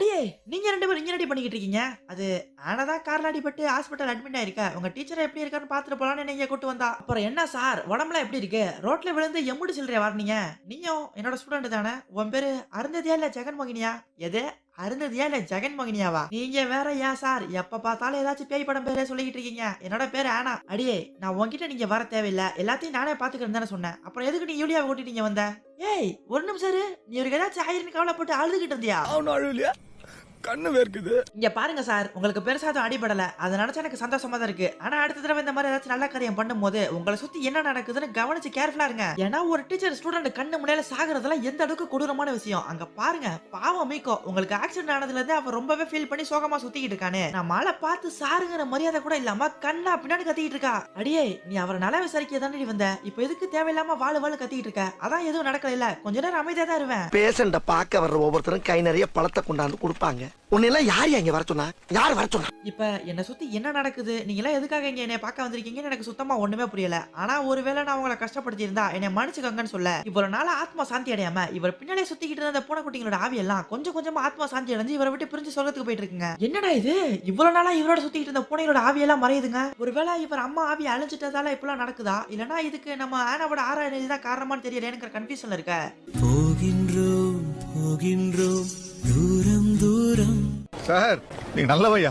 அடியே நீங்க 2 பேரும் இங்க ரெடி பண்ணிக்கிட்டு இருக்கீங்க. அது ஆனா தான் கார்ல அடிபட்டு ஹாஸ்பிடல் அட்மிட் ஆயிருக்கா. உங்க டீச்சர் எப்படி இருக்கான்னு பார்த்துட்டு போலான்னு என்ன இங்க கூட்டு வந்தா. அப்புறம் என்ன சார் உடம்புலாம் எப்படி இருக்கு? ரோட்ல விழுந்து எம்புட்டு சில்லறையா வாரினீங்க? நீயும் என்னோட ஸ்டூடண்ட் தானே? உன் பேரு அருந்ததியா இல்ல ஜெகன்மோகினியா? எது? அருந்ததியா இல்ல ஜெகன்மோகினியாவா? நீங்க வேற ஏன் சார் எப்ப பார்த்தாலும் ஏதாச்சும் பேய் படம் பேரே சொல்லிக்கிட்டு இருக்கீங்க. என்னோட பேரு ஆனா. அடியே நான் உன்கிட்ட நீங்க வர தேவையில்ல. எல்லாத்தையும் நானே பாத்துக்கிறேன்னு தானே சொன்னேன். அப்புறம் எதுக்கு நீ யூலியாவை கூட்டிட்டு இங்க வந்த? ஏய் ஒரு நிமிஷம் இரு. நீ ஒரு ஏதாச்சும் ஆயிரம் கவலைப்பட்டு அழுதுகிட்டு இருந்தியா? அவனும் அழுவலையா? கண்ணு வேர்க்குது. இங்க பாருங்க சார், உங்களுக்கு பெருசா எதுவும் அடிபடல. அத நினைச்சா எனக்கு சந்தோஷமா தான் இருக்கு. ஆனா அடுத்த தடவை இந்த மாதிரி ஏதாச்சும் நல்ல காரியம் பண்ணும்போது உங்களை சுத்தி என்ன நடக்குதுன்னு கவனிச்சு கேர்ஃபுல்லா இருங்க. ஏன்னா ஒரு டீச்சர் ஸ்டூடெண்ட் கண்ணு முன்னால சாகுறதெல்லாம் எந்த அளவுக்கு கொடூரமான விஷயம். அங்க பாருங்க பாவம் மீக்கோ உங்களுக்கு ஆக்சிடென்ட் ஆனதுல இருந்து அவ ரொம்பவே ஃபீல் பண்ணி சோகமா சுத்திக்கிட்டு இருக்கானே. நான் மழை பார்த்து சாருங்கிற மரியாதை கூட இல்லாம கண்ணா பின்னாடி கத்திக்கிட்டு இருக்கா. அடியே நீ அவரை நல்லா விசாரிக்க தானே வந்த. இப்ப எதுக்கு தேவையில்லாம வாழு கத்திக்கிட்டு இருக்க? அதான் எதுவும் நடக்கல இல்ல. கொஞ்ச நேரம் அமைதியா தான் இருவேன். பேஷண்ட பாக்க வர்ற ஒவ்வொருத்தரும் கை நிறைய பழத்தை கொண்டாந்து கொடுப்பாங்க. உன்னெல்லாம் யார் இங்க வர சொன்னா? யார் வர சொன்னா? இப்ப என்ன சுத்தி என்ன நடக்குது? நீங்க எல்லாம் எதுக்காக இங்க என்னைய பார்க்க வந்திருக்கீங்கன்னு எனக்கு சுத்தமா ஒண்ணுமே புரியல. ஆனா ஒருவேளை நான் உங்களை கஷ்டப்படுத்தி இருந்தா என்னை மன்னிச்சுக்கங்கன்னு சொல்ல. இவ்வளவு நாள ஆத்மா சாந்தி அடையாம இவர் பின்னாலே சுத்திக்கிட்டு இருந்த அந்த பூனைக்குட்டிங்களோட ஆவி எல்லாம் கொஞ்சம் கொஞ்சமா ஆத்மா சாந்தி அடைஞ்சு இவரை விட்டு பிரிஞ்சு சொர்க்கத்துக்கு போயிட்டு இருக்குங்க. என்னடா இது? இவ்வளவு நாளா இவரோட சுத்திக்கிட்டு இருந்த பூனைகளோட ஆவி எல்லாம் மறையுதுங்க. ஒருவேளை இவர் அம்மா ஆவி அழிஞ்சிட்டதால இப்பெல்லாம் நடக்குதா? இல்லனா இதுக்கு நம்ம ஆனாவோட 6ஆம் தேதி தான் காரணமான்னு தெரியல. எனக்கு கன்ஃபியூஷன்ல இருக்க. போகின்றோம் போகின்றோம் தூரம் தூரம். சார் நீங்க நல்லவையா.